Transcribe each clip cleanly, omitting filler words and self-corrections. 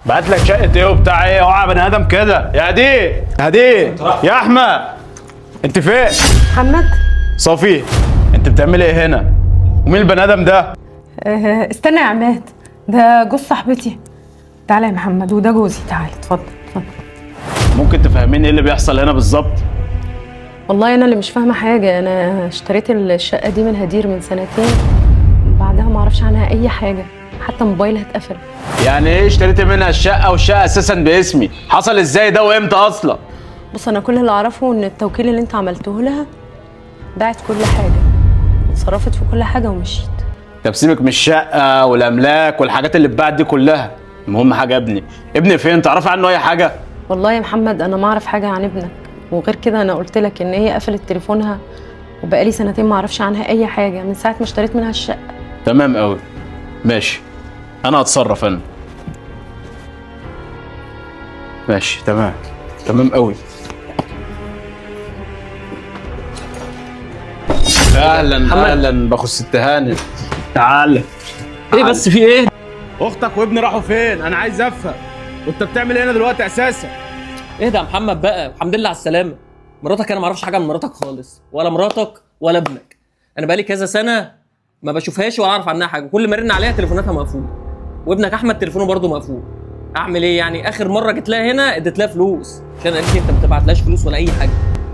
بعت لك شقه ايه وبتاع ايه؟ اوعى بني ادم كده. يا هدي يا احمد، انت فين؟ محمد. صافي، انت بتعملي ايه هنا؟ ومين البني ادم ده؟ استنى يا عماد، ده جوز صاحبتي. تعالى يا محمد، وده جوزي. تعالى اتفضل اتفضل. ممكن تفهميني ايه اللي بيحصل هنا بالظبط؟ والله انا اللي مش فاهمه حاجه. انا اشتريت الشقه دي من هدير من سنتين، بعدها ما اعرفش عنها اي حاجه، حتى موبايلها اتقفل. يعني ايه اشتريتي منها الشقه والشقه اساسا باسمي؟ حصل ازاي ده وامتى اصلا؟ بص، انا كل اللي اعرفه ان التوكيل اللي انت عملته لها باعت كل حاجه واتصرفت في كل حاجه ومشيت. طب سيبك من الشقه والاملاك والحاجات اللي اتباعت دي كلها، المهم حاجه ابني فين؟ تعرفي عنه اي حاجه؟ والله يا محمد انا ما اعرف حاجه عن ابنك، وغير كده انا قلت لك ان هي قفلت تليفونها وبقالي سنتين ما اعرفش عنها اي حاجه من ساعه ما اشتريت منها الشقه. تمام قوي، ماشي، انا هتصرف انا. ماشي تمام قوي. اهلا باخو ست هانم، تعال. ايه بس في ايه؟ اختك وابني راحوا فين؟ انا عايز افهم، وانت بتعمل ايه هنا دلوقتي اساسا؟ اهدى يا محمد بقى، الحمد لله على السلامه. مراتك انا ما اعرفش حاجه عن مراتك خالص، ولا مراتك ولا ابنك. انا بقالي كذا سنه ما بشوفهاش ولا اعرف عنها حاجه، كل ما ارن عليها تليفوناتها مقفوله، وابنك احمد تليفونه برده مقفول. اعمل ايه يعني؟ اخر مره جيت لها هنا اديت لها فلوس عشان قالت لي انت ما بتبعتلهاش فلوس ولا اي حاجه.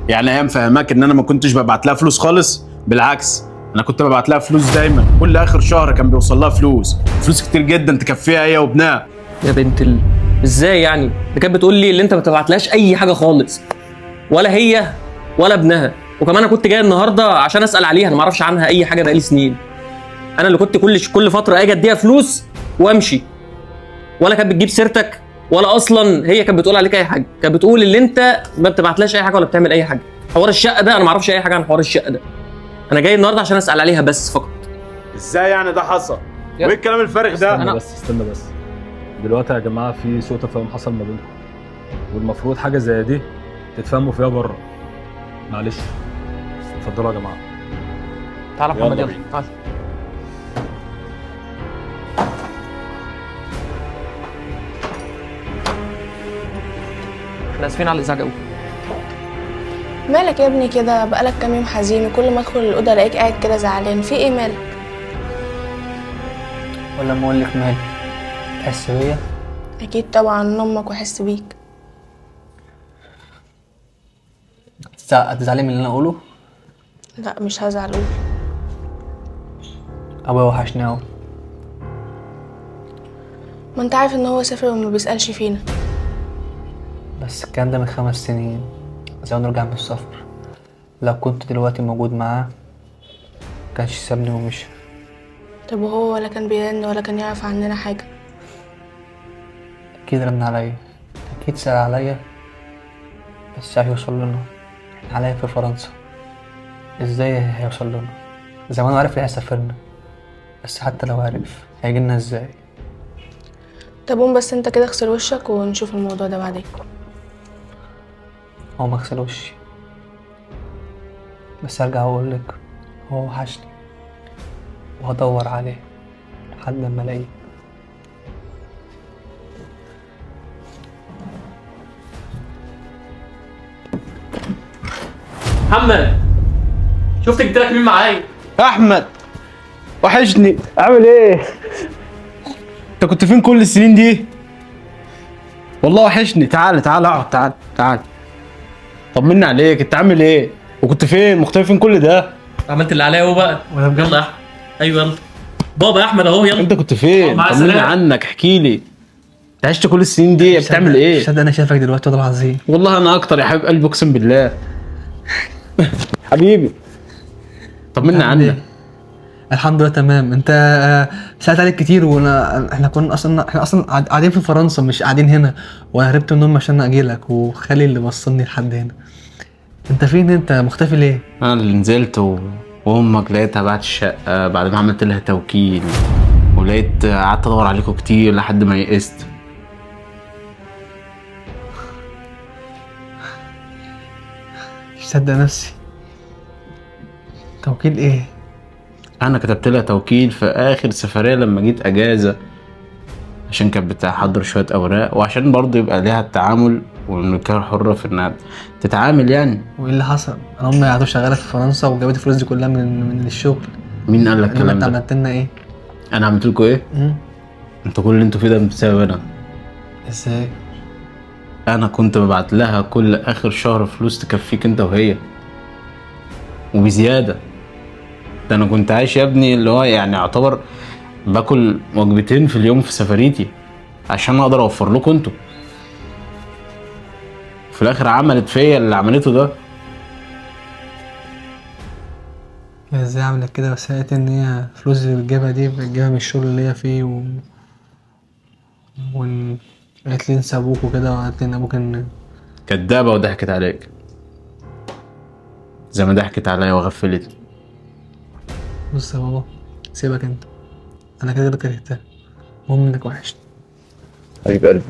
يعني هي مفهماك ان انا ما كنتش ببعت لها فلوس خالص؟ بالعكس، انا كنت ببعت لها فلوس دايما، كل اخر شهر كان بيوصل لها فلوس كتير جدا تكفيها هي وابنها. يا بنت ازاي يعني؟ دي كانت بتقول لي اللي انت ما بتبعتلهاش اي حاجه خالص، ولا هي ولا ابنها. وكمان انا كنت جاي النهارده عشان اسال عليها، انا ما اعرفش عنها اي حاجه بقالي سنين. انا اللي كنت كل فتره اجي اديها فلوس وامشي، ولا كانت بتجيب سيرتك، ولا اصلا هي كانت بتقول عليك اي حاجه. كانت بتقول اللي انت ما بتبعتلهاش اي حاجه ولا بتعمل اي حاجه. حوار الشقه ده انا ما اعرفش اي حاجه عن حوار الشقه ده. انا جاي النهارده عشان اسال عليها بس فقط. ازاي يعني ده حصل؟ وايه الكلام الفارغ ده؟ استنى بس دلوقتي يا جماعه في سوء تفاهم حصل ما بينكم، والمفروض حاجه زي دي تتفاهموا فيها بره. معلش، اتفضلوا يا جماعه. تعالى يا محمد، يلا تعالى. احنا اسفين على الازعاج قوي. مالك يا ابني كده؟ بقالك كام يوم حزين، وكل ما ادخل الاوضه الاقيك قاعد كده زعلان. في ايه مالك؟ ولا ما اقول لك مالي؟ تحس بيا؟ اكيد طبعا، امك واحس بيك. هتزعلي من اللي انا اقوله؟ لا مش هزعل، قول. ابويا وحشني اوي. ما انت عارف ان هو سافر وما بيسالش فينا. بس الكلام ده من 5 سنين، زي ما نرجع من السفر. لو كنت دلوقتي موجود معاه كانش سابني ومشي. طب وهو ولا كان بيرن ولا كان يعرف عننا حاجه؟ اكيد رن عليا، اكيد سأل عليا، بس عارف يوصل لنا. احنا عليا في فرنسا، ازاي هيوصل لنا؟ زمان عارف ليه هيسافرنا، بس حتى لو عارف هيجيلنا ازاي؟ طب قوم بس انت كده اغسل وشك ونشوف الموضوع ده بعدين. هو ما غسلوش، بس ارجع واقول لك هو وحشني، وهدور عليه لحد ما الاقيه. محمد، شفت جبت لك مين معايا؟ احمد وحشني، عامل ايه؟ انت كنت فين كل السنين دي؟ والله وحشني. تعال اقعد، تعال. طمني عليك، انت عامل ايه؟ وكنت فين؟ مختفي فين كل ده؟ عملت اللي عليا اهو بقى. يلا يا احمد. ايوه يلا بابا يا احمد اهو، يلا. انت كنت فين؟ مع طمني السلامة. عنك، احكي لي. انت عشت كل السنين دي بتعمل ايه؟ مش انا شايفك دلوقتي والله العظيم. والله انا اكتر يا حبيب قلبي، اقسم بالله. حبيبي طمني عنك. الحمد لله تمام. انت سألت عليك كتير، احنا اصلا قاعدين في فرنسا، مش قاعدين هنا، وانا هربت من النوم عشان اجيلك، وخالي اللي وصلني لحد هنا. انت فين؟ انت مختفي ليه؟ انا اللي نزلت وامك لقيتها بعد الشقه، بعد ما عملت لها توكيل، ولقيت قعدت ادور عليكم كتير لحد ما يئست. مش مصدق نفسي. توكيل ايه؟ انا كتبت لها توكيل في اخر سفريه لما جيت اجازه عشان كانت بتحضر شويه اوراق، وعشان برضه يبقى ليها التعامل والملكيه الحره في انها تتعامل يعني. وايه اللي حصل؟ انا امي قاعده شغاله في فرنسا وجابت الفلوس دي كلها من الشغل. مين قال لك انما الكلام انت ده؟ عملت لنا ايه؟ انا عملت لكم ايه؟ انتوا كل اللي انتوا فيه ده بسبب انا. ازاي؟ انا كنت ببعت لها كل اخر شهر فلوس تكفيك انت وهي وبزياده. ده انا كنت عايش يا ابني اللي هو يعني يعتبر باكل وجبتين في اليوم في سفريتي عشان اقدر اوفر لكم انتوا. في الاخر عملت فيا اللي عملته ده. هي ازاي عملت كده؟ بس لقيت ان هي فلوس اللي بتجيبها دي بتجيبها من الشغل اللي هي فيه قالت لي انسى ابوك وكده، وقالت لي ان ابوك كدابه وضحكت عليك زي ما ضحكت عليا وغفلتني. بص يا بابا، سيبك انت، انا كده كده كرهتها، المهم انك وحشني. حبيب قلبي.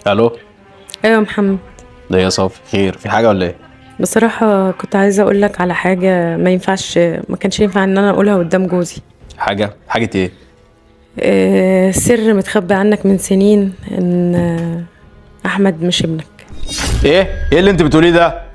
الو. ايوه يا محمد. ده يا صافي، خير؟ في حاجه ولا ايه؟ بصراحة كنت عايزة اقول لك على حاجة ما كانش ينفع ان انا اقولها قدام جوزي. حاجه ايه؟ سر متخبي عنك من سنين، ان احمد مش ابنك. ايه اللي انت بتقوليه ده؟